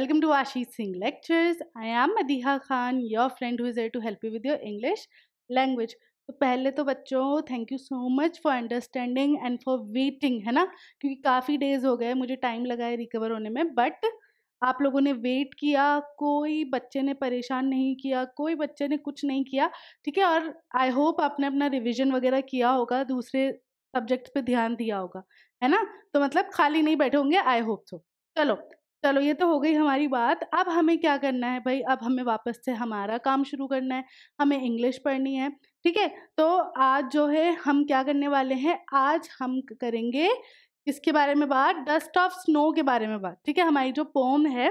Welcome to Ashish Singh Lectures. I am Madiha Khan, your friend who is here to help you with your English language. तो पहले तो बच्चों thank you so much for understanding and for waiting, है ना, क्योंकि काफ़ी days हो गए, मुझे टाइम लगा है रिकवर होने में, बट आप लोगों ने वेट किया, कोई बच्चे ने परेशान नहीं किया, कोई बच्चे ने कुछ नहीं किया, ठीक है। और आई होप आपने अपना रिविजन वगैरह किया होगा, दूसरे सब्जेक्ट पे ध्यान दिया होगा, है ना। तो मतलब खाली नहीं बैठे होंगे, आई होप सो। चलो चलो, ये तो हो गई हमारी बात। अब हमें क्या करना है भाई, अब हमें वापस से हमारा काम शुरू करना है, हमें इंग्लिश पढ़नी है, ठीक है। तो आज जो है हम क्या करने वाले हैं, आज हम करेंगे इसके बारे में बात, डस्ट ऑफ स्नो के बारे में बात, ठीक है। हमारी जो पोम है,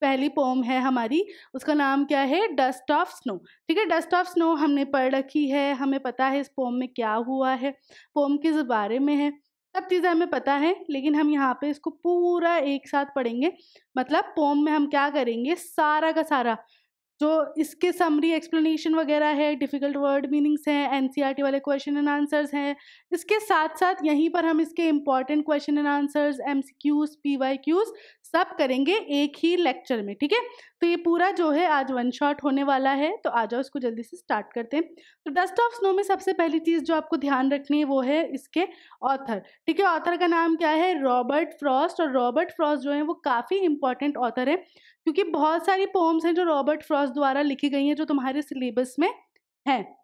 पहली पोम है हमारी, उसका नाम क्या है, डस्ट ऑफ स्नो, ठीक है। डस्ट ऑफ स्नो हमने पढ़ रखी है, हमें पता है इस पोम में क्या हुआ है, पोम किस बारे में है, सब चीज़ें हमें पता है। लेकिन हम यहाँ पे इसको पूरा एक साथ पढ़ेंगे, मतलब पोम में हम क्या करेंगे, सारा का सारा जो इसके समरी एक्सप्लेनेशन वगैरह है, डिफ़िकल्ट वर्ड मीनिंग्स हैं, एनसीईआरटी वाले क्वेश्चन एंड आंसर्स हैं, इसके साथ साथ यहीं पर हम इसके important question and answers, MCQs, PYQs सब करेंगे एक ही लेक्चर में, ठीक है। तो ये पूरा जो है आज वन शॉट होने वाला है, तो आ जाओ इसको जल्दी से स्टार्ट करते हैं। तो डस्ट ऑफ स्नो में सबसे पहली चीज़ जो आपको ध्यान रखनी है वो है इसके ऑथर, ठीक है। ऑथर का नाम क्या है, रॉबर्ट फ्रॉस्ट। और रॉबर्ट फ्रॉस्ट जो है वो काफ़ी इंपॉर्टेंट ऑथर है, क्योंकि बहुत सारी पोम्स हैं जो रॉबर्ट फ्रॉस्ट द्वारा लिखी गई हैं, जो तुम्हारे सिलेबस में हैं,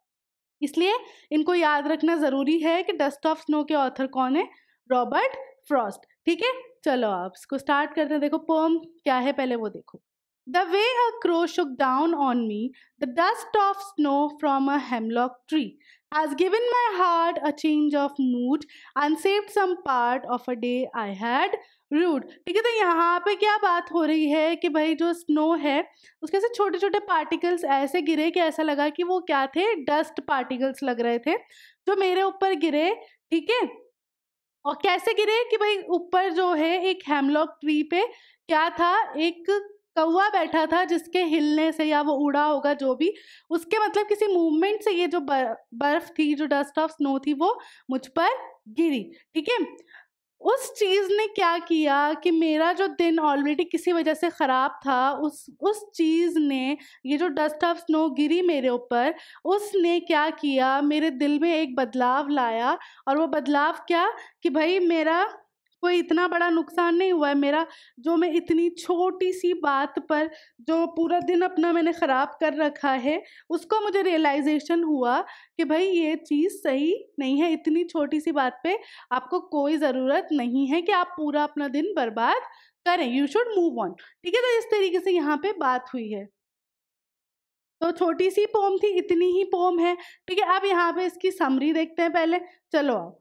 इसलिए इनको याद रखना ज़रूरी है कि डस्ट ऑफ स्नो के ऑथर कौन है, रॉबर्ट फ्रॉस्ट, ठीक है। चलो आप इसको स्टार्ट करते हैं। देखो पोम क्या है, पहले वो देखो। The way a crow shook down on me, the dust of snow from a hemlock tree has given my heart a change of mood and saved some part of a day I had rude, ठीक है। तो यहाँ पे क्या बात हो रही है कि भाई जो स्नो है उसके से छोटे छोटे पार्टिकल्स ऐसे गिरे कि ऐसा लगा कि वो क्या थे, डस्ट पार्टिकल्स लग रहे थे जो मेरे ऊपर गिरे, ठीक है। और कैसे गिरे कि भाई ऊपर जो है एक हेमलॉक ट्री पे क्या था, एक कौवा बैठा था जिसके हिलने से या वो उड़ा होगा जो भी, उसके मतलब किसी मूवमेंट से ये जो बर्फ थी, जो डस्ट ऑफ स्नो थी, वो मुझ पर गिरी, ठीक है। उस चीज़ ने क्या किया कि मेरा जो दिन ऑलरेडी किसी वजह से ख़राब था, उस चीज़ ने, ये जो डस्ट ऑफ स्नो गिरी मेरे ऊपर, उसने क्या किया, मेरे दिल में एक बदलाव लाया। और वो बदलाव क्या कि भाई मेरा कोई इतना बड़ा नुकसान नहीं हुआ है, मेरा जो मैं इतनी छोटी सी बात पर जो पूरा दिन अपना मैंने ख़राब कर रखा है, उसको मुझे रियलाइजेशन हुआ कि भाई ये चीज़ सही नहीं है, इतनी छोटी सी बात पे आपको कोई ज़रूरत नहीं है कि आप पूरा अपना दिन बर्बाद करें, यू शुड मूव ऑन, ठीक है। तो इस तरीके से यहाँ पे बात हुई है। तो छोटी सी पोम थी, इतनी ही पोम है, ठीक है। अब यहाँ पे इसकी समरी देखते हैं पहले, चलो आओ।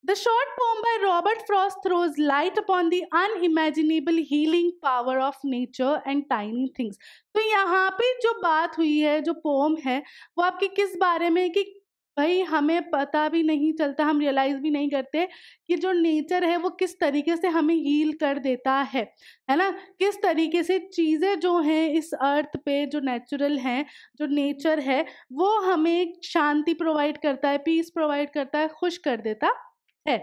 The short poem by Robert Frost throws light upon the unimaginable healing power of nature and tiny things. तो यहाँ पे जो बात हुई है, जो पोम है, वो आपकी किस बारे में कि भाई हमें पता भी नहीं चलता, हम रियलाइज़ भी नहीं करते कि जो नेचर है वो किस तरीके से हमें हील कर देता है ना। किस तरीके से चीज़ें जो हैं इस अर्थ पे, जो नेचुरल हैं, जो नेचर है, वो हमें शांति प्रोवाइड करता है, पीस प्रोवाइड करता है, खुश कर देता है।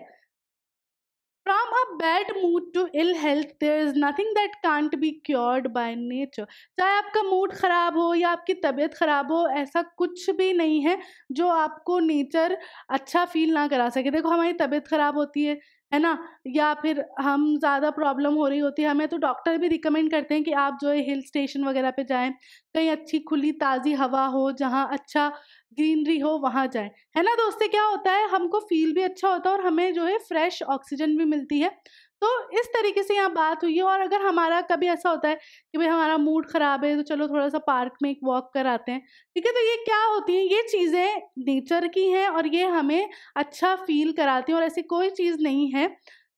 From a bad mood to ill health, there is nothing that can't be cured by nature. चाहे आपका मूड ख़राब हो या आपकी तबीयत ख़राब हो, ऐसा कुछ भी नहीं है जो आपको नेचर अच्छा फील ना करा सके। देखो हमारी तबीयत ख़राब होती है ना, या फिर हम ज़्यादा प्रॉब्लम हो रही होती है हमें, तो डॉक्टर भी रिकमेंड करते हैं कि आप जो है हिल स्टेशन वगैरह पे जाएं, कहीं अच्छी खुली ताज़ी हवा हो, जहाँ अच्छा ग्रीनरी हो, वहाँ जाएं, है ना। तो उससे क्या होता है, हमको फील भी अच्छा होता है और हमें जो है फ्रेश ऑक्सीजन भी मिलती है। तो इस तरीके से यहाँ बात हुई है। और अगर हमारा कभी ऐसा होता है कि भाई हमारा मूड ख़राब है, तो चलो थोड़ा सा पार्क में एक वॉक कर आते हैं, ठीक है। तो ये क्या होती हैं, ये चीज़ें नेचर की हैं और ये हमें अच्छा फील कराती हैं, और ऐसी कोई चीज़ नहीं है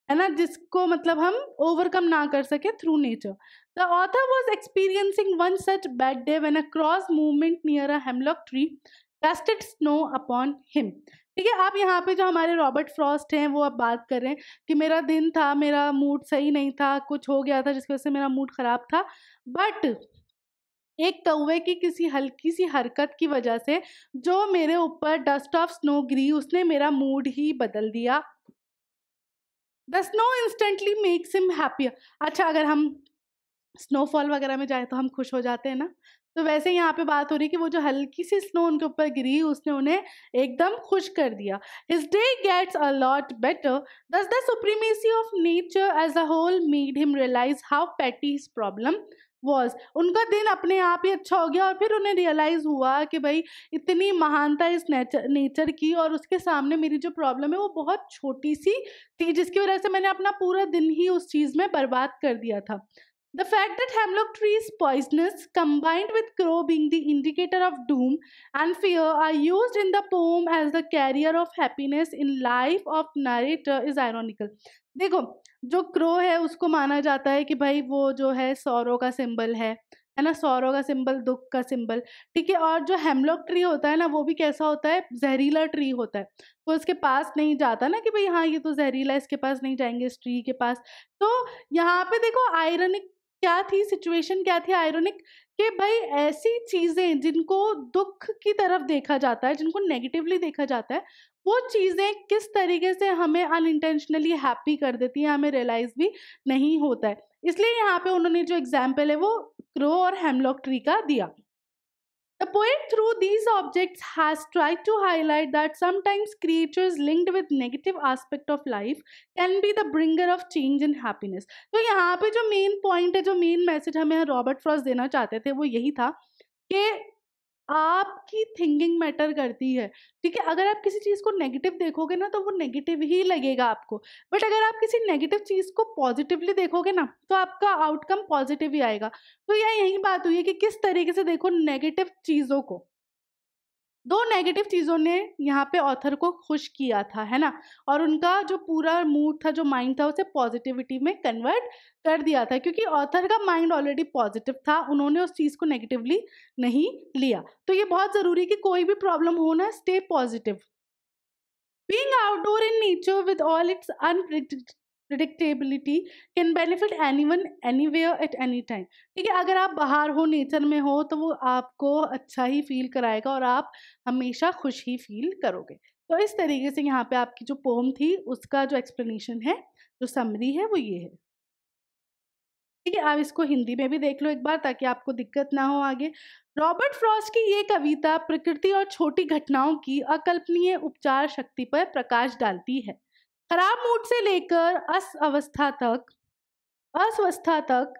ना, जिसको मतलब हम ओवरकम ना कर सके through nature. The author was experiencing one such bad day when a cross movement near a hemlock tree dusted snow upon him, ठीक है। आप यहाँ पे जो हमारे रॉबर्ट फ्रॉस्ट हैं वो अब बात कर रहे हैं कि मेरा दिन था, मेरा मूड सही नहीं था, कुछ हो गया था जिसकी वजह से मेरा मूड ख़राब था, बट एक कौवे की किसी हल्की सी हरकत की वजह से जो मेरे ऊपर डस्ट ऑफ स्नो गिरी, उसने मेरा मूड ही बदल दिया। The snow instantly makes him happier. अच्छा, अगर हम स्नोफॉल वगैरह में जाए तो हम खुश हो जाते हैं ना, तो वैसे यहाँ पे बात हो रही है कि वो जो हल्की सी स्नो उनके ऊपर गिरी उसने उन्हें एकदम खुश कर दिया। His day gets a lot better, thus the supremacy of nature as a whole made him realise how petty his problem was. उनका दिन अपने आप ही अच्छा हो गया और फिर उन्हें रियलाइज हुआ कि भाई इतनी महानता इस नेचर की, और उसके सामने मेरी जो प्रॉब्लम है वो बहुत छोटी सी थी, जिसकी वजह से मैंने अपना पूरा दिन ही उस चीज में बर्बाद कर दिया था। The fact that hemlock tree is poisonous, combined with crow being the indicator of doom and fear, are used in the poem as the carrier of happiness in life of narrator is ironical. देखो, जो crow है उसको माना जाता है कि भाई वो जो है सौरों का सिंबल है ना, सौरों का सिंबल, दुख का सिंबल, ठीक है। और जो हेमलॉक ट्री होता है ना, वो भी कैसा होता है, जहरीला ट्री होता है, तो इसके पास नहीं जाता ना कि भाई हाँ ये तो जहरीला है, इसके पास नहीं जाएंगे इस ट्री के पास। तो यहाँ पे देखो आयरनिक क्या थी, सिचुएशन क्या थी आयरोनिक, कि भाई ऐसी चीजें जिनको दुख की तरफ देखा जाता है, जिनको नेगेटिवली देखा जाता है, वो चीजें किस तरीके से हमें अनइंटेंशनली हैप्पी कर देती हैं, हमें रियलाइज भी नहीं होता है। इसलिए यहाँ पे उन्होंने जो एग्जाम्पल है वो क्रो और हेमलॉक ट्री का दिया। The poet, through these objects, has tried to highlight that sometimes creatures linked with negative aspect of life can be the bringer of change and happiness. तो यहाँ पे जो मेन पॉइंट है, जो main message हमें Robert Frost देना चाहते थे, वो यही था कि आपकी थिंकिंग मैटर करती है, ठीक है। अगर आप किसी चीज़ को नेगेटिव देखोगे ना तो वो नेगेटिव ही लगेगा आपको, बट अगर आप किसी नेगेटिव चीज़ को पॉजिटिवली देखोगे ना तो आपका आउटकम पॉजिटिव ही आएगा। तो यही बात हुई है कि किस तरीके से देखो नेगेटिव चीज़ों को, दो नेगेटिव चीज़ों ने यहाँ पे ऑथर को खुश किया था, है ना, और उनका जो पूरा मूड था, जो माइंड था, उसे पॉजिटिविटी में कन्वर्ट कर दिया था, क्योंकि ऑथर का माइंड ऑलरेडी पॉजिटिव था, उन्होंने उस चीज़ को नेगेटिवली नहीं लिया। तो ये बहुत ज़रूरी है कि कोई भी प्रॉब्लम हो ना, stay positive. Being outdoor in nature with all its unpredictability can benefit anyone anywhere at any time. ठीक है, अगर आप बाहर हो, नेचर में हो, तो वो आपको अच्छा ही फील कराएगा और आप हमेशा खुश ही फील करोगे। तो इस तरीके से यहाँ पे आपकी जो पोम थी उसका जो एक्सप्लेनेशन है, जो समरी है, वो ये है। ठीक है, आप इसको हिंदी में भी देख लो एक बार ताकि आपको दिक्कत ना हो आगे। रॉबर्ट फ्रॉस्ट की ये कविता प्रकृति और छोटी घटनाओं की अकल्पनीय उपचार शक्ति पर प्रकाश डालती है। खराब मूड से लेकर अस्वस्थता तक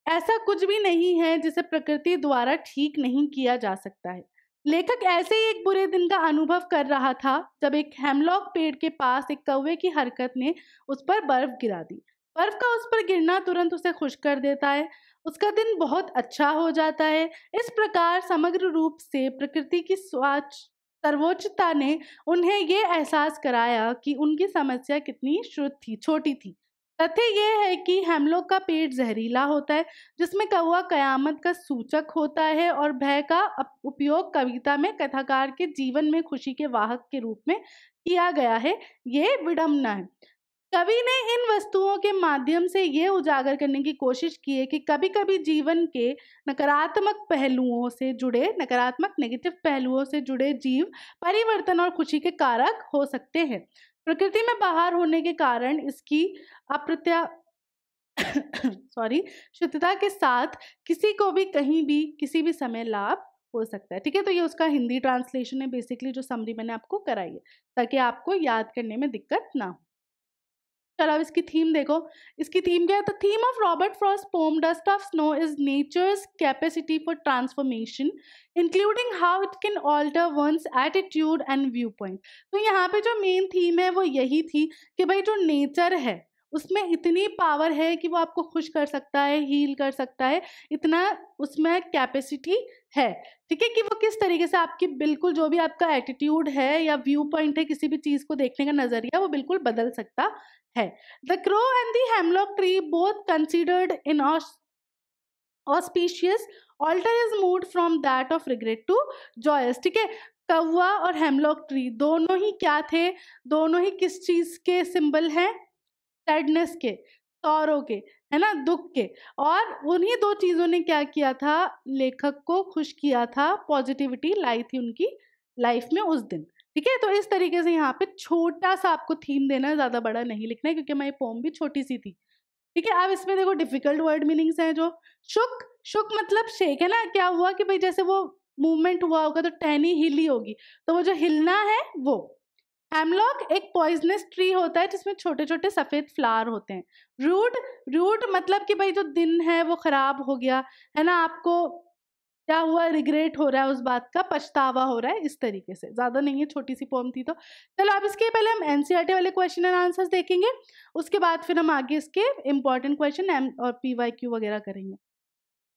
ऐसा कुछ भी नहीं है जिसे प्रकृति द्वारा ठीक नहीं किया जा सकता है। लेखक ऐसे ही एक बुरे दिन का अनुभव कर रहा था जब एक हेमलॉक पेड़ के पास एक कौवे की हरकत ने उस पर बर्फ गिरा दी। बर्फ का उस पर गिरना तुरंत उसे खुश कर देता है, उसका दिन बहुत अच्छा हो जाता है। इस प्रकार समग्र रूप से प्रकृति की स्वच्छ सर्वोच्चता ने उन्हें ये एहसास कराया कि उनकी समस्या कितनी छोटी थी। तथ्य यह है कि हेमलॉक का पेड़ जहरीला होता है, जिसमें कौवा कयामत का सूचक होता है, और भय का उपयोग कविता में कथाकार के जीवन में खुशी के वाहक के रूप में किया गया है। ये विडंबना है। कवि ने इन वस्तुओं के माध्यम से ये उजागर करने की कोशिश की है कि कभी-कभी जीवन के नकारात्मक नेगेटिव पहलुओं से जुड़े जीव परिवर्तन और खुशी के कारक हो सकते हैं। प्रकृति में बाहर होने के कारण इसकी अप्रत्या सॉरी शुद्धता के साथ किसी को भी कहीं भी किसी भी समय लाभ हो सकता है। ठीक है, तो ये उसका हिंदी ट्रांसलेशन है, बेसिकली जो समरी मैंने आपको कराई है, ताकि आपको याद करने में दिक्कत ना हो। चलो अब इसकी थीम देखो। इसकी थीम क्या है? The theme of Robert Frost poem dust of snow is nature's capacity for transformation, including how it can alter one's attitude and view point. तो यहाँ पे जो मेन थीम है वो यही थी कि भाई जो नेचर है उसमें इतनी पावर है कि वो आपको खुश कर सकता है, हील कर सकता है, इतना उसमें कैपेसिटी है। ठीक है, कि वो किस तरीके से आपकी बिल्कुल जो भी आपका एटीट्यूड है या व्यू पॉइंट है, किसी भी चीज़ को देखने का नज़रिया, वो बिल्कुल बदल सकता है। The crow and the hemlock tree, both considered in auspicious, alter his mood from that of regret to joyous। ठीक है, कौवा और हेमलॉक ट्री दोनों ही क्या थे? दोनों ही किस चीज के सिंबल हैं? सैडनेस के, सौरों के, है ना, दुख के। और उन्हीं दो चीजों ने क्या किया था? लेखक को खुश किया था, पॉजिटिविटी लाई थी उनकी लाइफ में उस दिन। ठीक है, तो इस तरीके से यहाँ पे छोटा सा आपको थीम देना है, ज्यादा बड़ा नहीं लिखना है, क्योंकि हमारी पोम भी छोटी सी थी। ठीक है, अब इसमें देखो डिफिकल्ट वर्ड मीनिंग्स हैं जो शुक, शुक मतलब शेक है ना, क्या हुआ कि भाई जैसे वो मूवमेंट हुआ होगा तो टहनी हिली होगी, तो वो जो हिलना है वो। हेमलॉक एक पॉइजनस ट्री होता है जिसमें छोटे छोटे सफेद फ्लावर होते हैं। रूट, रूट मतलब कि भाई जो दिन है वो खराब हो गया है ना, आपको क्या हुआ, रिग्रेट हो रहा है उस बात का, पछतावा हो रहा है, इस तरीके से। ज्यादा नहीं है, छोटी सी पोम थी। तो चलो अब इसके पहले हम एनसीईआरटी वाले क्वेश्चन एंड आंसर्स देखेंगे, उसके बाद फिर हम आगे इसके इंपॉर्टेंट क्वेश्चन एम और पीवाईक्यू वगैरह करेंगे।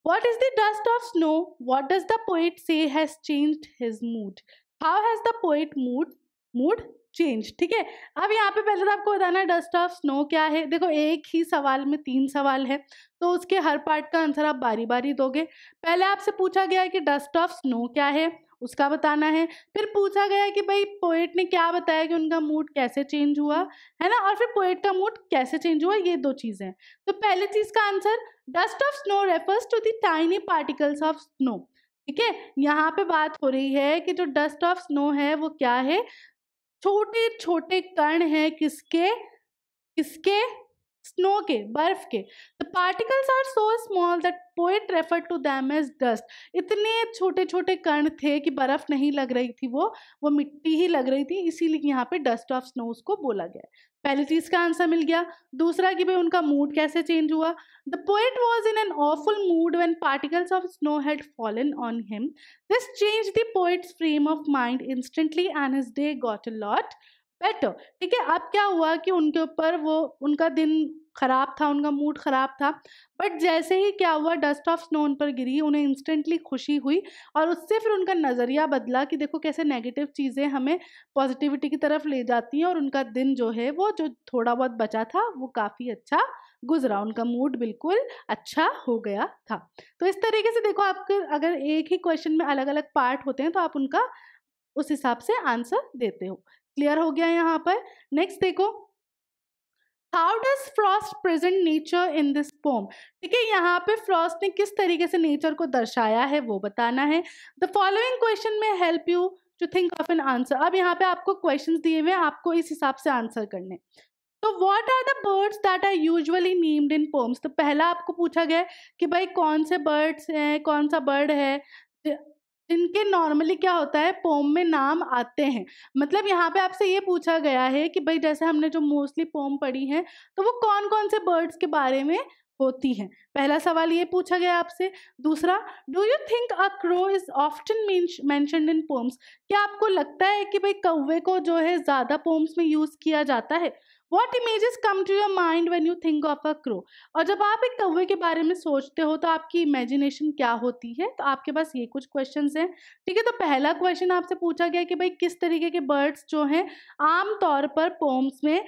What is the dust of snow? What does the poet say has changed his mood? How has the poet mood changed? ठीक है, अब यहाँ पे पहले तो आपको बताना है डस्ट ऑफ स्नो क्या है। देखो एक ही सवाल में 3 सवाल है, तो उसके हर पार्ट का आंसर आप बारी बारी दोगे। पहले आपसे पूछा गया है कि डस्ट ऑफ स्नो क्या है, उसका बताना है। फिर पूछा गया है कि भाई पोएट ने क्या बताया कि उनका मूड कैसे चेंज हुआ, है ना, और फिर पोएट का मूड कैसे चेंज हुआ, ये 2 चीज़ें। तो पहली चीज़ का answer, dust of snow refers to the tiny particles of snow. ठीक है, यहाँ पे बात हो रही है कि जो डस्ट ऑफ स्नो है वो क्या है, छोटे छोटे कण हैं, किसके, किसके, स्नो के, बर्फ के। The particles are so small that poet refer to them as dust. इतने छोटे छोटे कण थे कि बर्फ नहीं लग रही थी, वो मिट्टी ही लग रही थी, इसीलिए यहाँ पे डस्ट ऑफ स्नो उसको बोला गया है। पहली चीज का आंसर मिल गया। दूसरा कि भाई उनका मूड कैसे चेंज हुआ, the poet was in an awful mood when particles of snow had fallen on him. This change the poets frame of mind instantly and his day got a lot better. ठीक है, अब क्या हुआ कि उनके ऊपर वो, उनका दिन खराब था, उनका मूड खराब था, बट जैसे ही क्या हुआ डस्ट ऑफ स्नो उन पर गिरी, उन्हें इंस्टेंटली खुशी हुई, और उससे फिर उनका नज़रिया बदला कि देखो कैसे नेगेटिव चीज़ें हमें पॉजिटिविटी की तरफ ले जाती हैं, और उनका दिन जो है वो जो थोड़ा बहुत बचा था वो काफ़ी अच्छा गुजरा, उनका मूड बिल्कुल अच्छा हो गया था। तो इस तरीके से देखो, आपके अगर एक ही क्वेश्चन में अलग अलग पार्ट होते हैं तो आप उनका उस हिसाब से आंसर देते हो। क्लियर हो गया यहाँ पर। नेक्स्ट देखो, how does Frost present nature in this pome. ठीक है, यहाँ पे फ्रॉस्ट ने किस तरीके से नेचर को दर्शाया है वो बताना है। द फॉलोइंग क्वेश्चन में help you to think of an answer. अब यहाँ पे आपको क्वेश्चंस दिए हुए हैं, आपको इस हिसाब से आंसर करने। तो what are the birds that are usually named in poems. तो पहला आपको पूछा गया है कि भाई कौन से बर्ड्स हैं, कौन सा बर्ड है इनके नॉर्मली क्या होता है पोम में नाम आते हैं। मतलब यहाँ पे आपसे ये पूछा गया है कि भाई जैसे हमने जो मोस्टली पोम पढ़ी है तो वो कौन कौन से बर्ड्स के बारे में होती हैं। पहला सवाल ये पूछा गया आपसे। दूसरा, do you think a crow is often mentioned in poems. क्या आपको लगता है कि भाई कौवे को जो है ज़्यादा पोम्स में यूज़ किया जाता है। What images come to your mind when you think of a crow. और जब आप एक कौवे के बारे में सोचते हो तो आपकी इमेजिनेशन क्या होती है। तो आपके पास ये कुछ क्वेश्चंस हैं। ठीक है, तो पहला क्वेश्चन आपसे पूछा गया कि भाई किस तरीके के बर्ड्स जो हैं आम तौर पर पोम्स में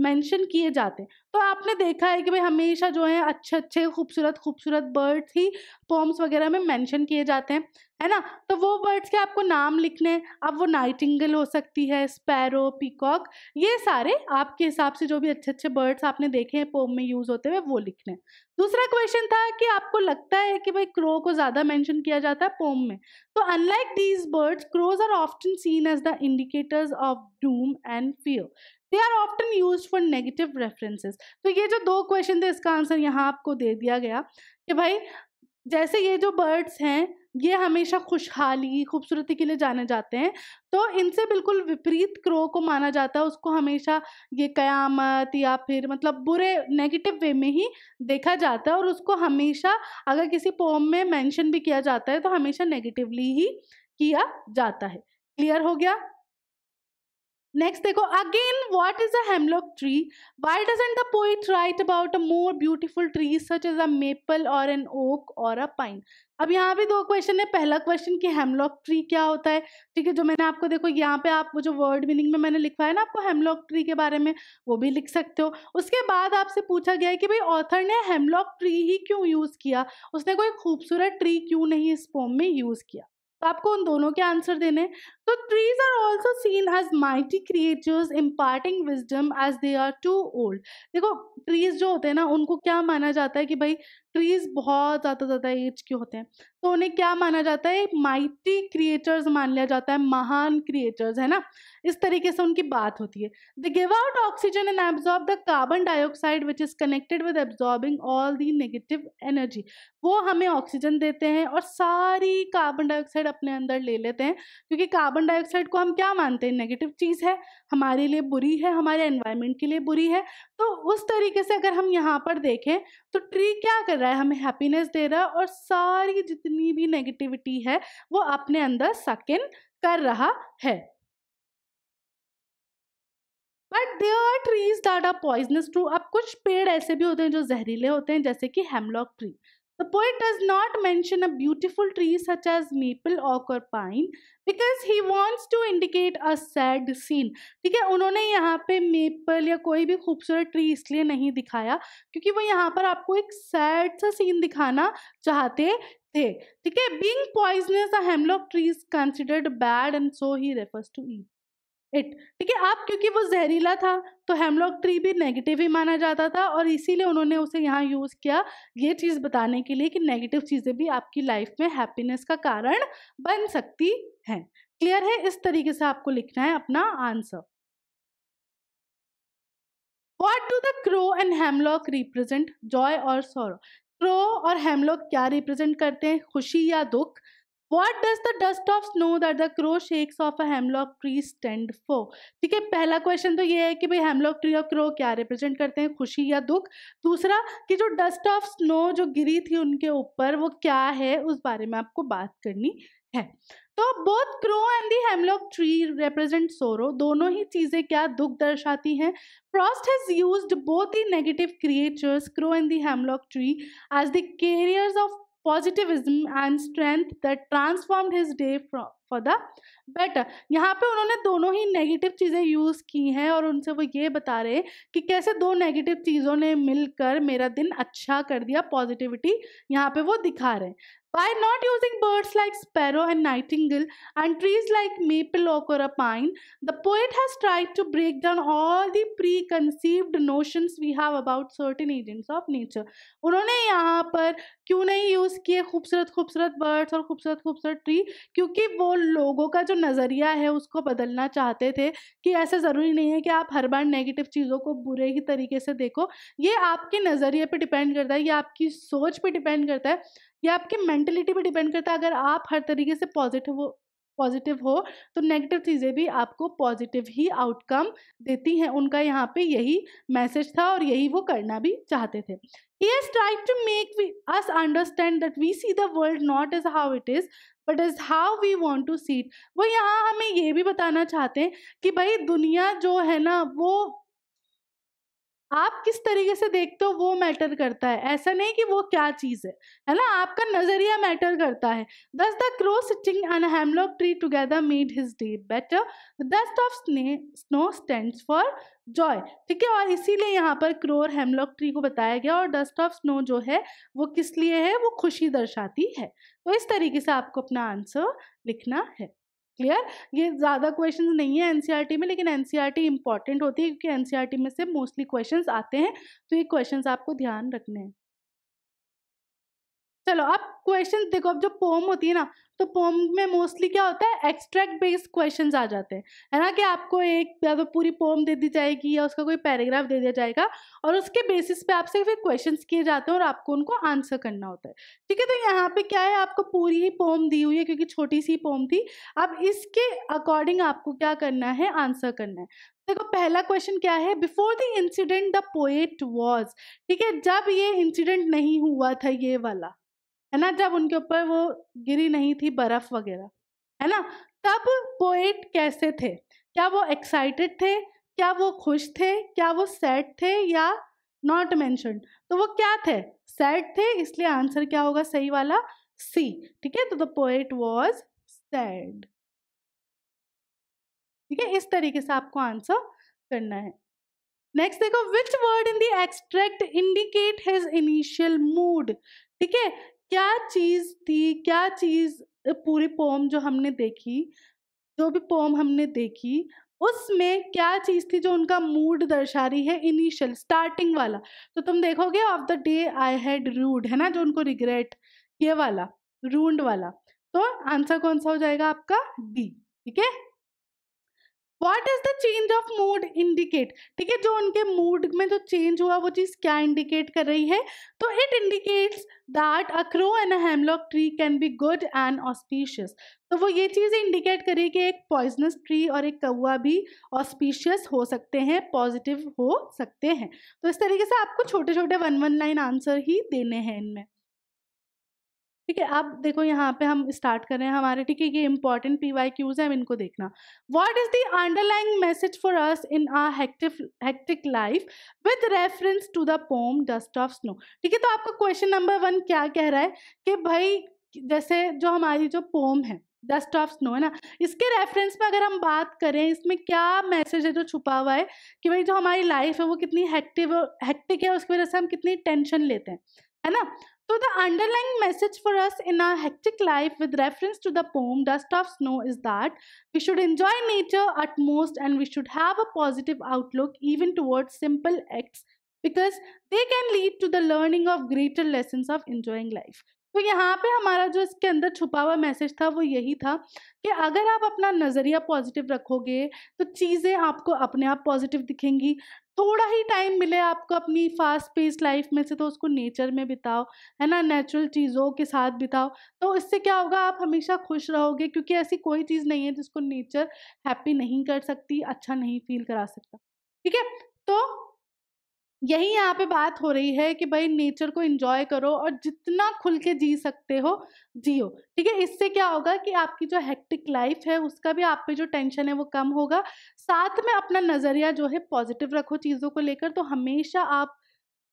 मेंशन किए जाते हैं। तो आपने देखा है कि भाई हमेशा जो है अच्छे अच्छे खूबसूरत खूबसूरत बर्ड्स ही पोम्स वगैरह में मेंशन किए जाते हैं, है ना। तो वो बर्ड्स के आपको नाम लिखने हैं। अब वो नाइटिंगेल हो सकती है, स्पैरो, पीकॉक, ये सारे आपके हिसाब से जो भी अच्छे अच्छे बर्ड्स आपने देखे हैं पोम में यूज होते हुए वो लिखने हैं। दूसरा क्वेश्चन था कि आपको लगता है कि भाई क्रो को ज़्यादा मेंशन किया जाता है पोम में। तो unlike these birds, crows are often seen as the indicators of doom and fear. They are often use for negative references. तो ये जो 2 क्वेश्चन थे इसका आंसर यहाँ आपको दे दिया गया कि भाई जैसे ये जो बर्ड्स हैं ये हमेशा खुशहाली खूबसूरती के लिए जाने जाते हैं, तो इनसे बिल्कुल विपरीत क्रो को माना जाता है। उसको हमेशा ये कयामत या फिर मतलब बुरे नेगेटिव वे में ही देखा जाता है, और उसको हमेशा अगर किसी पोम में मेंशन भी किया जाता है तो हमेशा नेगेटिवली ही किया जाता है। क्लियर हो गया। नेक्स्ट देखो, again what is a hemlock tree. Why doesn't the poet write about a more beautiful tree such as a maple or an oak or a pine. अब यहाँ भी 2 क्वेश्चन है। पहला क्वेश्चन कि हेमलॉक ट्री क्या होता है। ठीक है, जो मैंने आपको देखो यहाँ पे आप वो जो वर्ड मीनिंग में मैंने लिखा है ना आपको हेमलॉक ट्री के बारे में, वो भी लिख सकते हो। उसके बाद आपसे पूछा गया है कि भाई ऑथर ने हेमलॉक ट्री ही क्यों यूज किया, उसने कोई खूबसूरत ट्री क्यों नहीं इस पोम में यूज किया। तो आपको उन दोनों के आंसर देने। तो trees are also seen as mighty creatures imparting wisdom as they are too old. देखो ट्रीज जो होते हैं ना, उनको क्या माना जाता है कि भाई ट्रीज बहुत ज़्यादा एज के होते हैं, तो उन्हें क्या माना जाता है, माइटी क्रिएचर्स मान लिया जाता है, महान क्रिएचर्स, है ना, इस तरीके से उनकी बात होती है। They give out oxygen and absorb the carbon dioxide which is connected with absorbing all the negative energy. वो हमें ऑक्सीजन देते हैं और सारी कार्बन डाइऑक्साइड अपने अंदर ले लेते हैं, क्योंकि कार्बन डाइऑक्साइड को हम क्या मानते हैं, नेगेटिव चीज़ है, हमारे लिए बुरी है, हमारे एनवायरनमेंट के लिए बुरी है। तो उस तरीके से अगर हम यहाँ पर देखें तो ट्री क्या कर रहा है, हमें हैप्पीनेस दे रहा है और सारी जितनी भी नेगेटिविटी है वो अपने अंदर सक इन कर रहा है। But there are trees that are poisonous too. अब कुछ पेड़ ऐसे भी होते हैं जो जहरीले होते हैं, जैसे कि hemlock tree. The poet does not mention a beautiful tree such as maple oak और pine because he wants to indicate a sad scene. ठीक है, उन्होंने यहाँ पे मेपल या कोई भी खूबसूरत ट्री इसलिए नहीं दिखाया क्योंकि वो यहाँ पर आपको एक सैड सा सीन दिखाना चाहते थे। ठीक है, being poisonous the hemlock tree is considered bad and so he refers to eat it. ठीक है, आप क्योंकि वो जहरीला था तो हेमलॉक ट्री भी नेगेटिव ही माना जाता था और इसीलिए उन्होंने उसे यहाँ यूज किया, ये चीज बताने के लिए कि नेगेटिव चीजें भी आपकी लाइफ में हैप्पीनेस का कारण बन सकती हैं। क्लियर है, इस तरीके से आपको लिखना है अपना answer. What do the crow and hemlock represent? Joy और sorrow? क्रो और हेमलॉक क्या रिप्रेजेंट करते हैं, खुशी या दुख? What does the dust of snow that the crow shakes off a hemlock tree stand for? ठीक है, पहला क्वेश्चन तो ये है कि भाई हेमलॉक ट्री और क्रो क्या रिप्रेजेंट करते हैं, खुशी या दुख। दूसरा कि जो डस्ट ऑफ स्नो जो गिरी थी उनके ऊपर वो क्या है, उस बारे में आपको बात करनी है। तो both crow and the hemlock tree represent सोरो, दोनों ही चीजें क्या दुख दर्शाती हैं। Frost has used both the negative creatures, crow and the hemlock tree, as the carriers of positivism and strength that transformed his day for the better। यहाँ पे उन्होंने दोनों ही नेगेटिव चीज़ें यूज़ की हैं और उनसे वो ये बता रहे हैं कि कैसे दो नेगेटिव चीज़ों ने मिलकर मेरा दिन अच्छा कर दिया, पॉजिटिविटी यहाँ पे वो दिखा रहे हैं। By not using birds like sparrow and nightingale and trees like maple, oak or a pine, the poet has tried to break down all the preconceived notions we have about certain agents of nature। उन्होंने यहाँ पर क्यों नहीं use किए खूबसूरत खूबसूरत birds और खूबसूरत खूबसूरत ट्री, क्योंकि वो लोगों का जो नज़रिया है उसको बदलना चाहते थे कि ऐसा ज़रूरी नहीं है कि आप हर बार नेगेटिव चीज़ों को बुरे ही तरीके से देखो। ये आपके नज़रिए पे डिपेंड करता है, ये आपकी सोच पे डिपेंड करता है, ये आपकी मेंटलिटी पे डिपेंड करता है। अगर आप हर तरीके से पॉजिटिव हो तो नेगेटिव चीज़ें भी आपको पॉजिटिव ही आउटकम देती हैं। उनका यहाँ पे यही मैसेज था और यही वो करना भी चाहते थे। He has tried to make us understand that we see the world not as how it is but as how we want to see it। वो यहाँ हमें ये भी बताना चाहते हैं कि भाई दुनिया जो है ना वो आप किस तरीके से देखते हो वो मैटर करता है, ऐसा नहीं कि वो क्या चीज़ है ना, आपका नज़रिया मैटर करता है। दस the crow sitting on a hemlock tree together made his day better, the dust of snow stands for Joy. ठीक है, और इसीलिए यहाँ पर क्रो और हेमलॉक ट्री को बताया गया और डस्ट ऑफ स्नो जो है वो किस लिए है, वो खुशी दर्शाती है। तो इस तरीके से आपको अपना आंसर लिखना है। क्लियर, ये ज़्यादा क्वेश्चंस नहीं है एनसीईआरटी में, लेकिन एनसीईआरटी इंपॉर्टेंट होती है क्योंकि एनसीईआरटी में से मोस्टली क्वेश्चंस आते हैं, तो ये क्वेश्चंस आपको ध्यान रखने हैं। चलो अब क्वेश्चन देखो, अब जो पोम होती है ना, तो पोम में मोस्टली क्या होता है, एक्सट्रैक्ट बेस्ड क्वेश्चंस आ जाते हैं, है ना, कि आपको एक या तो पूरी पोम दे दी जाएगी या उसका कोई पैराग्राफ दे दिया जाएगा और उसके बेसिस पे आपसे फिर क्वेश्चंस किए जाते हैं और आपको उनको आंसर करना होता है। ठीक है, तो यहाँ पे क्या है, आपको पूरी ही पोम दी हुई है क्योंकि छोटी सी पोम थी। अब इसके अकॉर्डिंग आपको क्या करना है, आंसर करना है। देखो पहला क्वेश्चन क्या है, before the incident the poet was. ठीक है, जब ये इंसिडेंट नहीं हुआ था ये वाला, है ना, जब उनके ऊपर वो गिरी नहीं थी बर्फ वगैरह, है ना, तब पोएट कैसे थे, क्या वो एक्साइटेड थे, क्या वो खुश थे, क्या वो सैड थे या नॉट मेंशन्ड? तो वो क्या थे, सैड थे, इसलिए आंसर क्या होगा सही वाला, सी। ठीक है, तो द पोएट वाज सैड। ठीक है, इस तरीके से आपको आंसर करना है। नेक्स्ट देखो, which word in the extract indicate his initial mood. ठीक है, क्या चीज थी, क्या चीज पूरी पोम जो हमने देखी, जो भी पोम हमने देखी उसमें क्या चीज़ थी जो उनका मूड दर्शा रही है, इनिशियल स्टार्टिंग वाला। तो तुम देखोगे of the day I had rued, है ना, जो उनको रिग्रेट, ये वाला रूंड वाला। तो आंसर कौन सा हो जाएगा आपका? डी। ठीक है। What is the change of mood indicate? ठीक है, जो उनके मूड में जो चेंज हुआ वो चीज क्या इंडिकेट कर रही है? तो it indicates that a crow and a hemlock tree can be good and auspicious. तो वो ये चीज इंडिकेट करी कि एक पॉइजनस ट्री और एक कौवा भी ऑस्पिशियस हो सकते हैं, पॉजिटिव हो सकते हैं। तो इस तरीके से आपको छोटे छोटे वन वन लाइन आंसर ही देने हैं इनमें। ठीक है, अब देखो यहाँ पे हम स्टार्ट कर रहे हैं हमारे, ठीक है, ये इंपॉर्टेंट PYQs है, इनको देखना। What is the underlying message for us in a hectic life with reference to the poem dust of snow? ठीक है, तो आपका क्वेश्चन नंबर 1 क्या कह रहा है कि भाई जैसे जो हमारी जो पोम है डस्ट ऑफ स्नो, है ना, इसके रेफरेंस में अगर हम बात करें, इसमें क्या मैसेज है जो छुपा हुआ है कि भाई जो हमारी लाइफ है वो कितनी हेक्टिक है, उसकी वजह से हम कितनी टेंशन लेते हैं, है ना। So the underlying message for us in our hectic life with reference to the poem Dust of Snow is that we should enjoy nature at most and we should have a positive outlook even towards simple acts because they can lead to the learning of greater lessons of enjoying life. तो यहाँ पे हमारा जो इसके अंदर छुपा हुआ message था वो यही था कि अगर आप अपना नज़रिया पॉजिटिव रखोगे तो चीज़ें आपको अपने आप पॉजिटिव दिखेंगी। थोड़ा ही टाइम मिले आपको अपनी फास्ट पेस लाइफ में से तो उसको नेचर में बिताओ, है ना, नेचुरल चीज़ों के साथ बिताओ। तो इससे क्या होगा, आप हमेशा खुश रहोगे, क्योंकि ऐसी कोई चीज़ नहीं है जिसको नेचर हैप्पी नहीं कर सकती, अच्छा नहीं फील करा सकता। ठीक है, तो यही यहाँ पे बात हो रही है कि भाई नेचर को एंजॉय करो और जितना खुल के जी सकते हो जियो। ठीक है, इससे क्या होगा कि आपकी जो हेक्टिक लाइफ है उसका भी आप पे जो टेंशन है वो कम होगा। साथ में अपना नज़रिया जो है पॉजिटिव रखो चीज़ों को लेकर, तो हमेशा आप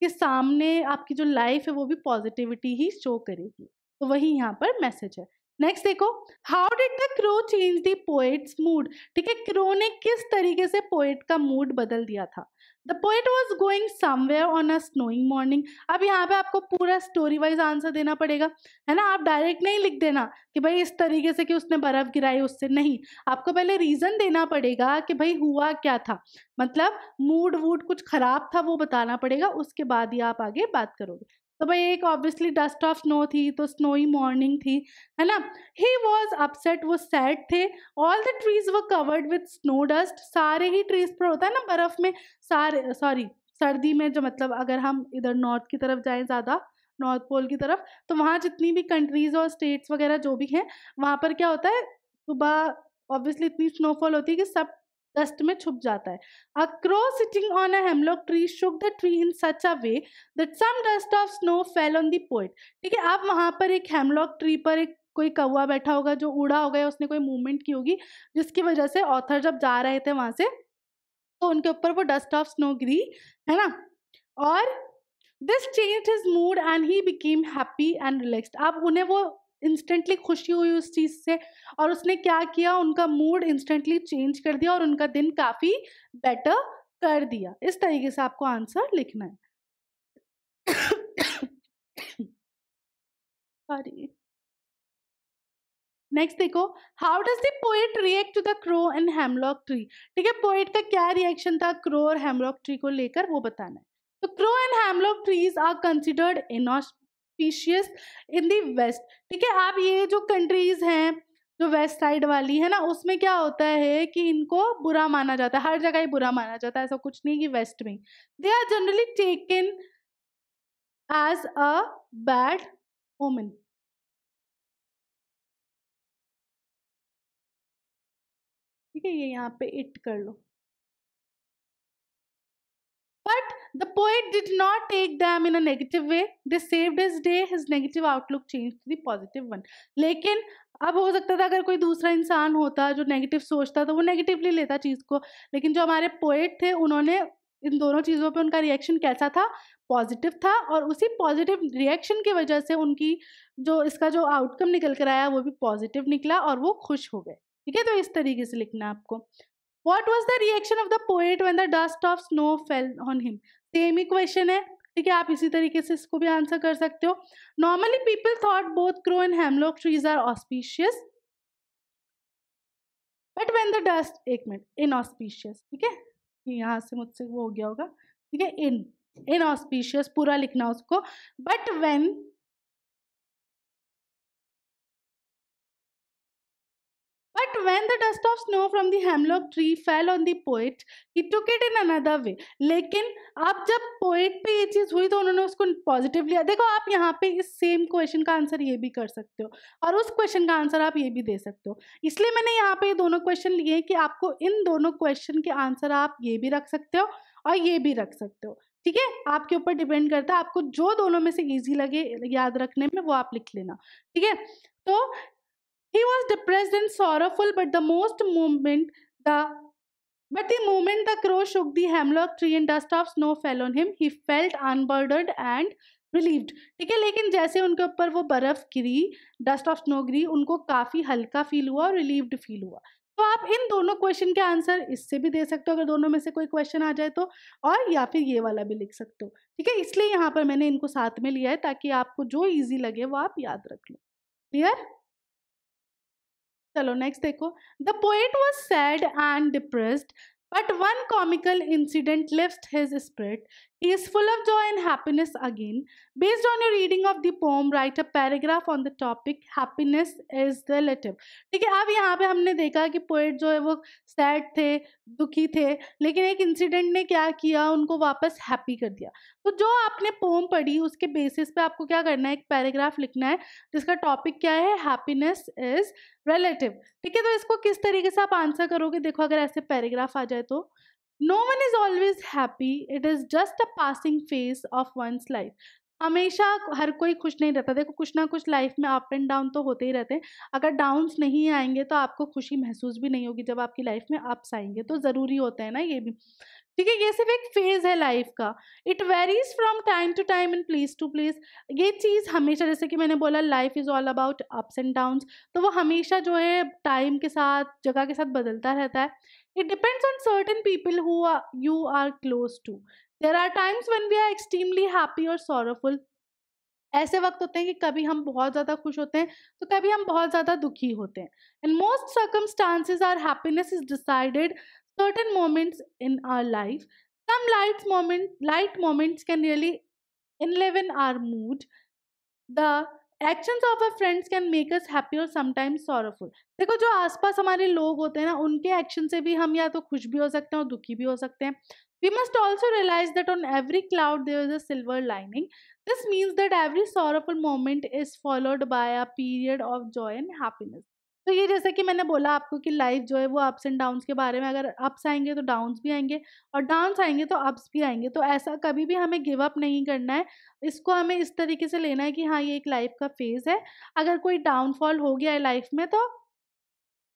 के सामने आपकी जो लाइफ है वो भी पॉजिटिविटी ही शो करेगी। तो वही यहाँ पर मैसेज है। नेक्स्ट देखो, how did the crow change the poets mood? ठीक है, क्रो ने किस तरीके से पोएट का मूड बदल दिया था? The poet was going somewhere on a snowing morning. अब यहाँ पे आपको पूरा स्टोरी वाइज आंसर देना पड़ेगा, है ना। आप डायरेक्ट नहीं लिख देना कि भाई इस तरीके से कि उसने बर्फ गिराई उससे, नहीं, आपको पहले रीजन देना पड़ेगा कि भाई हुआ क्या था, मतलब मूड वूड कुछ खराब था वो बताना पड़ेगा, उसके बाद ही आप आगे बात करोगे। तो भाई एक ऑब्वियसली डस्ट ऑफ स्नो थी, तो स्नोई मॉर्निंग थी, है ना। ही वॉज अपसेट, वो सैड थे। All the trees were covered with snow dust, सारे ही ट्रीज पर होता है ना बर्फ में, सारे सॉरी सर्दी में, जो मतलब अगर हम इधर नॉर्थ की तरफ जाएं, ज़्यादा नॉर्थ पोल की तरफ, तो वहाँ जितनी भी कंट्रीज और स्टेट्स वगैरह जो भी हैं, वहाँ पर क्या होता है, सुबह ऑब्वियसली इतनी स्नोफॉल होती है कि सब डस्ट में छुप जाता है। A crow sitting on a hemlock tree shook the tree in such a way that some dust of snow fell on the poet. ठीक है, अब वहाँ पर एक हेमलॉक ट्री पर एक कोई कौवा बैठा होगा जो उड़ा होगा, या उसने कोई मूवमेंट की होगी जिसकी वजह से ऑथर जब जा रहे थे वहाँ से तो उनके ऊपर वो डस्ट ऑफ स्नो गिरी, है ना। और this change his mood and he became happy and relaxed. अब उन्हें वो इंस्टेंटली खुशी हुई उस चीज़ से, और उसने क्या किया, उनका मूड इंस्टेंटली चेंज कर दिया और उनका दिन काफ़ी बेटर कर दिया। इस तरीके से आपको आंसर लिखना है। सॉरी। नेक्स्ट देखो, how does the poet react to the crow and hemlock tree? ठीक है, पोएट का क्या रिएक्शन था क्रो और हेमलॉक ट्री को लेकर वो बताना है। तो crow and hemlock trees are considered inauspicious in the west. ठीक है, आप ये जो कंट्रीज हैं जो वेस्ट साइड वाली है ना, उसमें क्या होता है कि इनको बुरा माना जाता है, हर जगह ही बुरा माना जाता है, ऐसा कुछ नहीं कि वेस्ट में। They are generally taken as a bad omen. ठीक है, ये यहाँ पे इट कर लो। But the poet did not take them in a negative way. They saved his day. His negative outlook changed to the positive one. लेकिन अब हो सकता था अगर कोई दूसरा इंसान होता जो नेगेटिव सोचता तो वो नेगेटिवली लेता चीज़ को, लेकिन जो हमारे पोएट थे उन्होंने इन दोनों चीज़ों पे उनका रिएक्शन कैसा था, पॉजिटिव था, और उसी पॉजिटिव रिएक्शन की वजह से उनकी जो इसका जो आउटकम निकल कर आया वो भी पॉजिटिव निकला और वो खुश हो गए। ठीक है, तो इस तरीके से लिखना है आपको। What was the reaction of the poet when the dust of snow fell on him? Same he question है, ठीक है, आप इसी तरीके से इसको भी आंसर कर सकते हो। Normally people thought both crow and hemlock trees are auspicious. But when the dust, एक मिनट, इनऑस्पिशियस, ठीक है, यहाँ से मुझसे वो हो गया होगा, ठीक है, इनऑस्पिशियस पूरा लिखना उसको, but when, but when the dust of snow from the hemlock tree fell on the poet, he took it in another way. लेकिन अब जब पोएट पे ये चीज़ हुई तो उन्होंने उसको पॉजिटिव लिया. देखो आप यहाँ पे इस सेम क्वेश्चन का आंसर ये भी कर सकते हो और उस क्वेश्चन का आंसर आप ये भी दे सकते हो. इसलिए मैंने यहाँ पे ये दोनों क्वेश्चन लिए कि आपको इन दोनों क्वेश्चन के आंसर आप ये भी रख सकते हो और ये भी रख सकते हो. ठीक है, आपके ऊपर डिपेंड करता है, आपको जो दोनों में से ईजी लगे याद रखने में वो आप लिख लेना. ठीक है, तो he was depressed and sorrowful, the the moment the crow shook the hemlock tree and dust of snow fell on him, he felt unburdened and relieved. ठीक है, लेकिन जैसे उनके ऊपर वो बर्फ गिरी, डस्ट ऑफ स्नो गिरी, उनको काफी हल्का फील हुआ और रिलीव्ड फील हुआ. तो आप इन दोनों क्वेश्चन के आंसर इससे भी दे सकते हो अगर दोनों में से कोई क्वेश्चन आ जाए तो, और या फिर ये वाला भी लिख सकते हो. ठीक है, इसलिए यहाँ पर मैंने इनको साथ में लिया है ताकि आपको जो इजी लगे वो आप याद रख लो. क्लियर? चलो नेक्स्ट देखो. The poet was sad and depressed, but one comical incident lifts his spirit. He is full of joy and happiness again. Based on your reading of the poem, write a paragraph on the topic happiness is relative. ठीक है, अब यहाँ पे हमने देखा कि poet जो है वो सैड थे, दुखी थे, लेकिन एक इंसिडेंट ने क्या किया, उनको वापस हैप्पी कर दिया. तो जो आपने पोम पढ़ी उसके बेसिस पे आपको क्या करना है, एक पैराग्राफ लिखना है जिसका टॉपिक क्या है, हैप्पीनेस इज रिलेटिव. ठीक है, तो इसको किस तरीके से आप आंसर करोगे, देखो अगर ऐसे पैराग्राफ आ जाए तो, no one is always happy, it is just a passing phase of one's life. हमेशा हर कोई खुश नहीं रहता. देखो कुछ ना कुछ लाइफ में अप एंड डाउन तो होते ही रहते हैं. अगर डाउन्स नहीं आएंगे तो आपको खुशी महसूस भी नहीं होगी. जब आपकी लाइफ में अप्स आएंगे तो ज़रूरी होता है ना ये भी. ठीक है, ये सिर्फ एक फेज है लाइफ का. It varies from time to time and place to place. ये चीज़ हमेशा, जैसे कि मैंने बोला, life is all about ups and downs, तो वो हमेशा जो है टाइम के साथ, जगह के साथ बदलता रहता है. It depends on certain people who you are close to. There are times when we are extremely happy or sorrowful. ऐसे वक्त होते हैं कि कभी हम बहुत ज़्यादा खुश होते हैं तो कभी हम बहुत ज़्यादा दुखी होते हैं. In most circumstances are happiness is decided certain moments in our life. Some light moments can really enliven our mood. The actions of our friends can make us happy or sometimes sorrowful. देखो जो आसपास हमारे लोग होते हैं ना, उनके action से भी हम या तो खुश भी हो सकते हैं और दुखी भी हो सकते हैं. We must also realize that on every cloud there is a silver lining. This means that every sorrowful moment is followed by a period of joy and happiness. तो ये जैसे कि मैंने बोला आपको कि लाइफ जो है वो अप्स एंड डाउन्स के बारे में, अगर अप्स आएंगे तो डाउन्स भी आएंगे और डाउन्स आएंगे तो अप्स भी आएंगे. तो ऐसा कभी भी हमें गिव अप नहीं करना है. इसको हमें इस तरीके से लेना है कि हाँ ये एक लाइफ का फेज है. अगर कोई डाउनफॉल हो गया है लाइफ में तो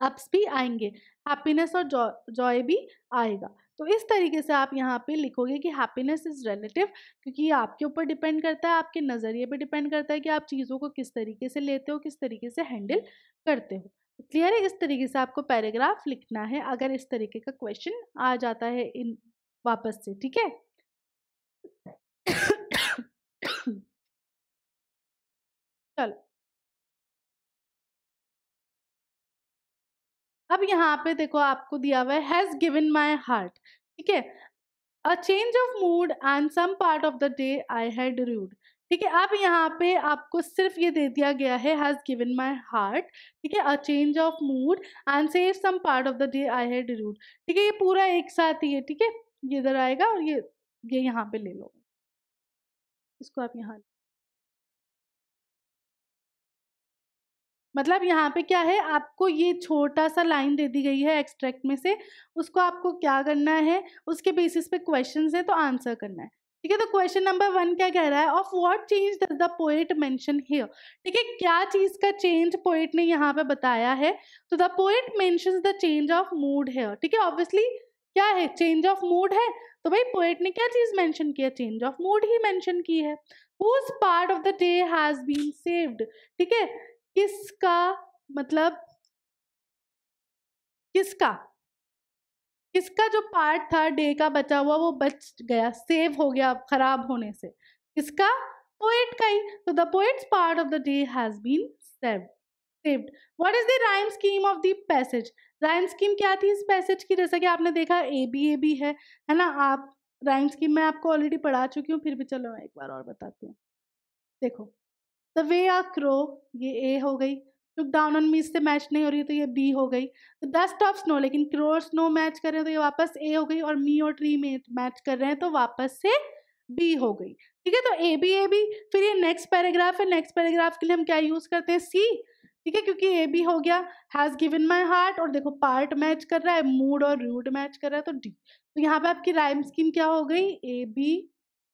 अप्स भी आएंगे, हैप्पीनेस और जॉय भी आएगा. तो इस तरीके से आप यहाँ पे लिखोगे कि हैप्पीनेस इज रिलेटिव, क्योंकि ये आपके ऊपर डिपेंड करता है, आपके नज़रिए पे डिपेंड करता है कि आप चीज़ों को किस तरीके से लेते हो, किस तरीके से हैंडल करते हो. क्लियर है? इस तरीके से आपको पैराग्राफ लिखना है अगर इस तरीके का क्वेश्चन आ जाता है इन वापस से. ठीक है. चलो अब यहाँ पे देखो आपको दिया हुआ है हैज़ गिवन माई हार्ट. ठीक है, a change of mood and some part of the day I had rued. ठीक है, अब यहाँ पे आपको सिर्फ ये दे दिया गया है हैज़ गिवन माई हार्ट. ठीक है, a change of mood and save some part of the day I had rued. ठीक है, ये पूरा एक साथ ही है. ठीक है, ये इधर आएगा और ये यहाँ पे ले लो, इसको आप यहाँ, मतलब यहाँ पे क्या है, आपको ये छोटा सा लाइन दे दी गई है एक्सट्रैक्ट में से, उसको आपको क्या करना है, उसके बेसिस पे क्वेश्चंस हैं तो आंसर करना है. ठीक है, तो क्वेश्चन नंबर 1 क्या कह रहा है, of what change does the poet mention here. ठीक है, क्या चीज का चेंज पोएट ने यहाँ पे बताया है, तो the poet mentions the change of mood here. ठीक है, ऑब्वियसली क्या है, चेंज ऑफ मूड है, तो भाई पोएट ने क्या चीज मेंशन किया, चेंज ऑफ मूड ही मेंशन की है. Whose part of the day has been saved. ठीक है, किसका, मतलब किसका, किसका जो पार्ट था डे का बचा हुआ वो बच गया, सेव हो गया खराब होने से, किसका, पोएट का ही. तो the poet's part of the day has been saved. Saved. What is the rhyme scheme of the passage? Rhyme scheme क्या थी इस पैसेज की? जैसा कि आपने देखा ए बी है ना। आप राइम स्कीम मैं आपको ऑलरेडी पढ़ा चुकी हूँ, फिर भी चलो एक बार और बताती हूँ। देखो, द वे आ क्रो, ये ए हो गई। लुक डाउन ऑन मी इससे मैच नहीं हो रही है तो ये बी हो गई। डस्ट ऑफ स्नो, लेकिन क्रो और स्नो मैच कर रहे हैं तो ये वापस ए हो गई, और मी और ट्री में मैच कर रहे हैं तो वापस से बी हो गई। ठीक है, तो ए बी। फिर ये नेक्स्ट पैराग्राफ है, नेक्स्ट पैराग्राफ के लिए हम क्या यूज करते हैं? सी। ठीक है, क्योंकि ए बी हो गया, हैज गिवन माई हार्ट, और देखो पार्ट मैच कर रहा है, मूड और रूड मैच कर रहा है तो डी। तो यहाँ पे आपकी राइम स्कीम क्या हो गई? A B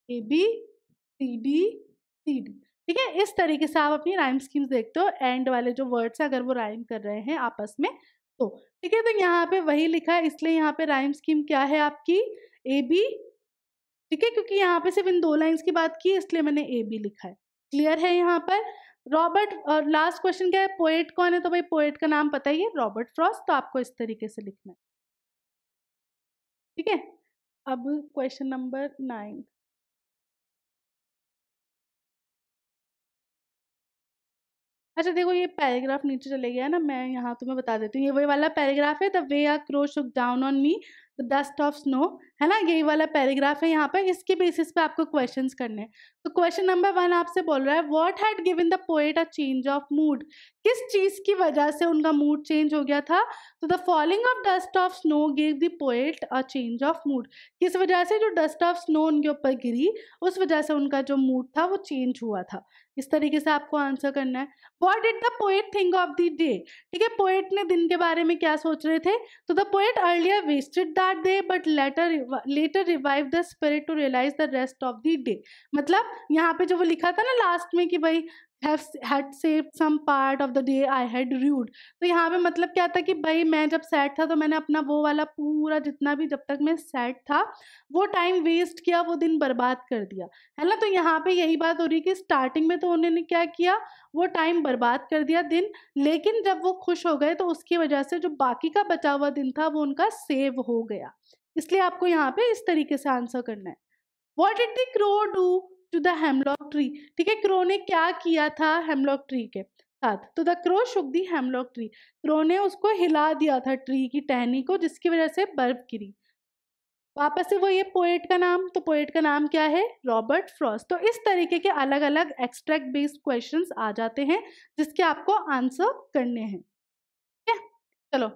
C D C D. ठीक है, इस तरीके से आप अपनी राइम स्कीम्स देखते हो, एंड वाले जो वर्ड्स है अगर वो राइम कर रहे हैं आपस में तो। ठीक है, तो यहाँ पे वही लिखा है, इसलिए यहाँ पे राइम स्कीम क्या है आपकी? A B. ठीक है, क्योंकि यहाँ पे सिर्फ इन 2 लाइन्स की बात की इसलिए मैंने ए बी लिखा है। क्लियर है यहाँ पर? रॉबर्ट, लास्ट क्वेश्चन क्या है? पोएट कौन है? तो भाई पोएट का नाम पता ही है, रॉबर्ट फ्रॉस्ट, तो आपको इस तरीके से लिखना है। ठीक है, अब क्वेश्चन नंबर 9। अच्छा देखो, ये पैराग्राफ नीचे चले गया ना, मैं यहाँ तुम्हें बता देती हूँ, ये वही वाला पैराग्राफ है, the way a crow shook down on me the dust of snow, है ना, यही वाला पैराग्राफ है यहाँ पर। इसके बेसिस पे आपको क्वेश्चंस करने हैं। तो क्वेश्चन नंबर 1 आपसे बोल रहा है, what had given the poet a change of mood? किस चीज की वजह से उनका मूड चेंज हो गया था? तो the falling of dust of snow gave the poet a change of mood. किस वजह से? जो डस्ट ऑफ स्नो उनके ऊपर गिरी उस वजह से उनका जो मूड था वो चेंज हुआ था। इस तरीके से आपको आंसर करना है। What did the poet think of the day? ठीक है, पोएट ने दिन के बारे में क्या सोच रहे थे? तो the poet earlier wasted that day but later revive the spirit to realise the rest of the day. मतलब यहाँ पे जो वो लिखा था ना लास्ट में कि भाई had saved some part of the day I had rued, तो यहाँ पे मतलब क्या था कि भाई मैं जब सैड था तो मैंने अपना वो वाला पूरा जितना भी जब तक मैं सैड था वो टाइम वेस्ट किया, वो दिन बर्बाद कर दिया, है ना। तो यहाँ पे यही बात हो रही है कि स्टार्टिंग में तो उन्होंने क्या किया, वो टाइम बर्बाद कर दिया दिन, लेकिन जब वो खुश हो गए तो उसकी वजह से जो बाकी का बचा हुआ दिन था वो उनका सेव हो गया। इसलिए आपको यहाँ पे इस तरीके से आंसर करना है। What did the crow do to the hemlock tree? ठीक है, क्रो ने क्या किया था हेमलॉक ट्री के साथ? तो the crow Shuk the hemlock tree, crow ने उसको हिला दिया था ट्री की टहनी को, जिसकी वजह से बर्फ गिरी। वापस से वो ये पोएट का नाम, तो पोएट का नाम क्या है? Robert Frost. तो इस तरीके के अलग अलग एक्सट्रैक्ट बेस्ड क्वेश्चंस आ जाते हैं जिसके आपको आंसर करने हैं। ठीक है, चलो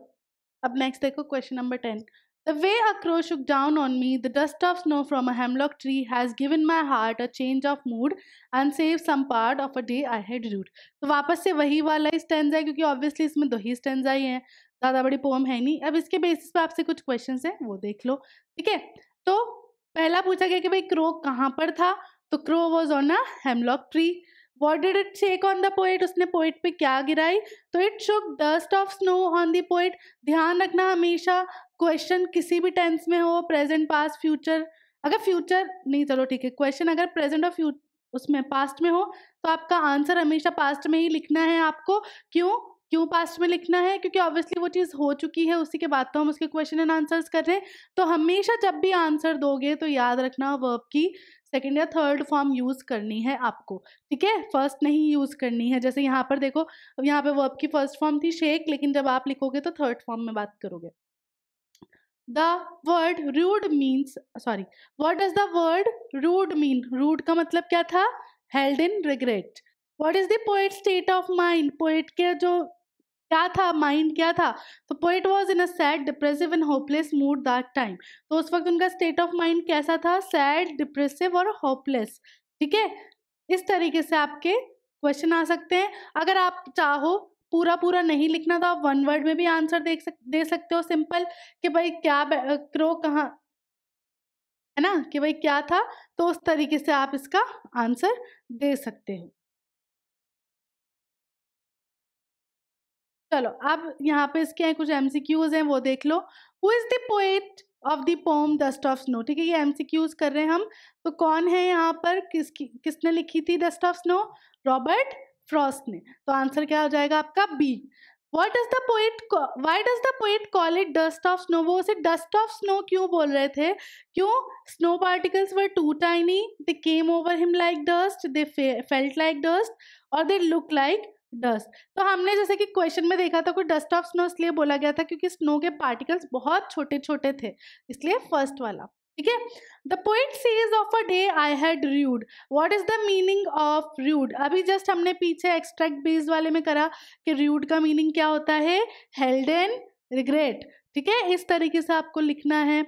अब नेक्स्ट देखो question number 10। The way a crow shook down on me, the dust of snow from a hemlock tree has given my heart a change of mood and saved some part of a day I had rued. तो वापस से वही वाला stanza है, क्योंकि obviously इसमें 2 ही stanza ही हैं, ज़्यादा बड़ी पोम है नहीं। अब इसके बेसिस पे आपसे कुछ क्वेश्चंस हैं वो देख लो। ठीक है, तो पहला पूछा गया कि भाई क्रो कहाँ पर था? तो crow was on a hemlock tree. What did it shake on the poet? उसने पोएट पे क्या गिराई? तो it shook dust of snow on the poet। ध्यान रखना हमेशा क्वेश्चन किसी भी टेंस में हो, प्रेजेंट पास्ट फ्यूचर, अगर फ्यूचर नहीं, चलो ठीक है, क्वेश्चन अगर प्रेजेंट और उसमें पास्ट में हो तो आपका आंसर हमेशा पास्ट में ही लिखना है आपको। क्यों क्यों पास्ट में लिखना है? क्योंकि ऑब्वियसली वो चीज़ हो चुकी है, उसी के बाद तो हम उसके क्वेश्चन एंड आंसर्स कर रहे हैं। तो हमेशा जब भी आंसर दोगे तो याद रखना वर्ब की सेकंड या थर्ड फॉर्म यूज़ करनी है आपको। ठीक है, फर्स्ट नहीं यूज़ करनी है। जैसे यहाँ पर देखो, अब यहाँ पे वर्ब की फर्स्ट फॉर्म थी शेक, लेकिन जब आप लिखोगे तो थर्ड फॉर्म में बात करोगे। The word rude means, sorry, what does the word rude mean? Rude का मतलब क्या था? Held in regret. What is the poet's state of mind? Poet के जो क्या था, माइंड क्या था? तो poet was in a sad depressive and hopeless mood that time. तो उस वक्त उनका स्टेट ऑफ माइंड कैसा था? सैड, डिप्रेसिव और होपलेस। ठीक है, इस तरीके से आपके क्वेश्चन आ सकते हैं। अगर आप चाहो पूरा पूरा नहीं लिखना तो आप 1 वर्ड में भी आंसर दे सकते हो, सिंपल, कि भाई क्या क्रो कहाँ, है ना, कि भाई क्या था। तो उस तरीके से आप इसका आंसर दे सकते हो। चलो अब यहाँ पे इसके कुछ एमसीक्यूज हैं वो देख लो। Who is the poet of the poem dust of snow? ठीक है, ये एमसीक्यूज कर रहे हैं हम। तो कौन है यहाँ पर, किसने लिखी थी dust of snow? Robert Frost ने। तो आंसर क्या हो जाएगा आपका? B. What does the poet why does the poet call it dust of snow? वो उसे dust of snow क्यों बोल रहे थे? क्यों? Snow particles were too tiny, they came over him like dust, they felt like dust, or they look like dust. तो हमने जैसे कि क्वेश्चन में देखा था, कोई डस्ट ऑफ स्नो इसलिए बोला गया था क्योंकि स्नो के पार्टिकल्स बहुत छोटे छोटे थे, इसलिए फर्स्ट वाला। ठीक है। The poet says of a day I had rued, what is the meaning of rued? अभी जस्ट हमने पीछे एक्सट्रैक्ट बेस्ड वाले में करा कि रूड का मीनिंग क्या होता है, हेल्ड एंड रिग्रेट। ठीक है, इस तरीके से आपको लिखना है।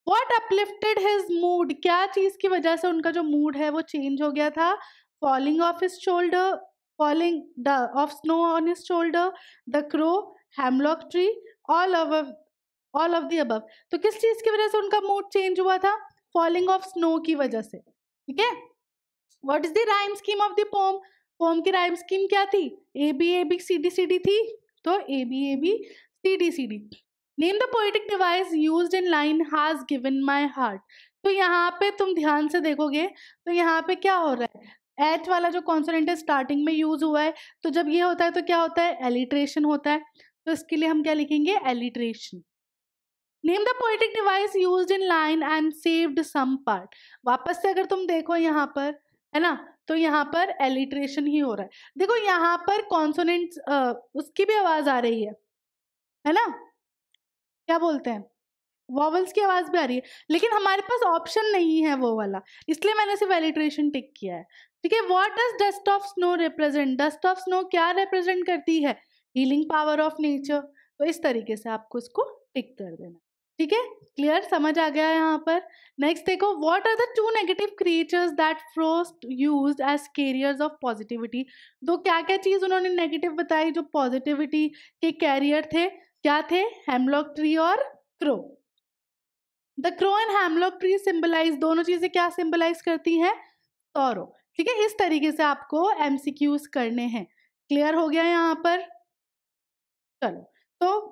वॉट अपलिफ्टेड हिज मूड, क्या चीज की वजह से उनका जो मूड है वो चेंज हो गया था? Falling of his shoulder, falling of snow on his shoulder, the crow, hemlock tree, all of all of the above। तो किस चीज की वजह से उनका मूड चेंज हुआ था? फॉलिंग ऑफ स्नो की वजह से। ठीक है। What is the rhyme scheme of the poem? Poem की राइम स्कीम क्या थी? A B C D C D थी, तो A B C D. Name the poetic device used in line has given my heart. तो यहाँ पे तुम ध्यान से देखोगे तो यहाँ पे क्या हो रहा है, एच वाला जो कॉन्सोनेंट है स्टार्टिंग में यूज हुआ है, तो जब ये होता है तो क्या होता है, एलिट्रेशन होता है। तो इसके लिए हम क्या लिखेंगे, alliteration. Name the poetic device used in line and saved some part. वापस से अगर तुम देखो यहाँ पर, है ना, तो यहाँ पर एलिट्रेशन ही हो रहा है। देखो यहाँ पर कॉन्सोनेंट्स उसकी भी आवाज आ रही है ना, क्या बोलते हैं, वॉवल्स की आवाज भी आ रही है, लेकिन हमारे पास ऑप्शन नहीं है वो वाला, इसलिए मैंने सिर्फ एलिट्रेशन टिक किया है। ठीक है। What does dust of snow represent? Dust of snow क्या रिप्रेजेंट करती है? Healing power of nature. तो इस तरीके से आपको इसको टिक कर देना। ठीक है, क्लियर, समझ आ गया है यहाँ पर। नेक्स्ट देखो, what are the two negative creatures that Frost used as carriers of positivity? तो क्या क्या चीज उन्होंने नेगेटिव बताई जो पॉजिटिविटी के कैरियर थे, क्या थे? हेमलॉक ट्री और crow. The crow and hemlock tree symbolise, दोनों चीजें क्या सिंबलाइज करती हैं? सौरो। ठीक है, इस तरीके से आपको एमसीक्यूज करने हैं। क्लियर हो गया यहाँ पर? चलो, तो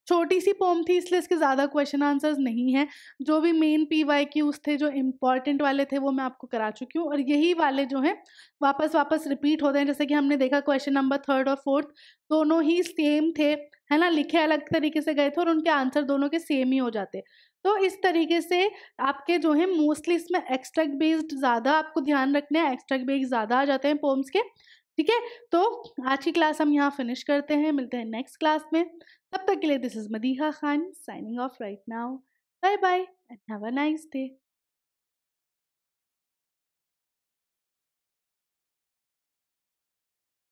छोटी सी पोम थी इसलिए इसके ज़्यादा क्वेश्चन आंसर्स नहीं हैं। जो भी मेन PYQs थे, जो इम्पॉर्टेंट वाले थे, वो मैं आपको करा चुकी हूँ, और यही वाले जो हैं वापस वापस रिपीट होते हैं। जैसे कि हमने देखा क्वेश्चन नंबर 3 और 4 दोनों ही सेम थे, है ना, लिखे अलग तरीके से गए थे और उनके आंसर दोनों के सेम ही हो जाते। तो इस तरीके से आपके जो है मोस्टली इसमें एक्सट्रैक्ट बेस्ड ज़्यादा आपको ध्यान रखना है, एक्सट्रैक्ट बेस्ड ज़्यादा आ जाते हैं पोम्स के। ठीक है, तो आज की क्लास हम यहाँ फिनिश करते हैं, मिलते हैं नेक्स्ट क्लास में। तब तक के लिए this is Madiha Khan signing off right now. Bye bye and have a nice day.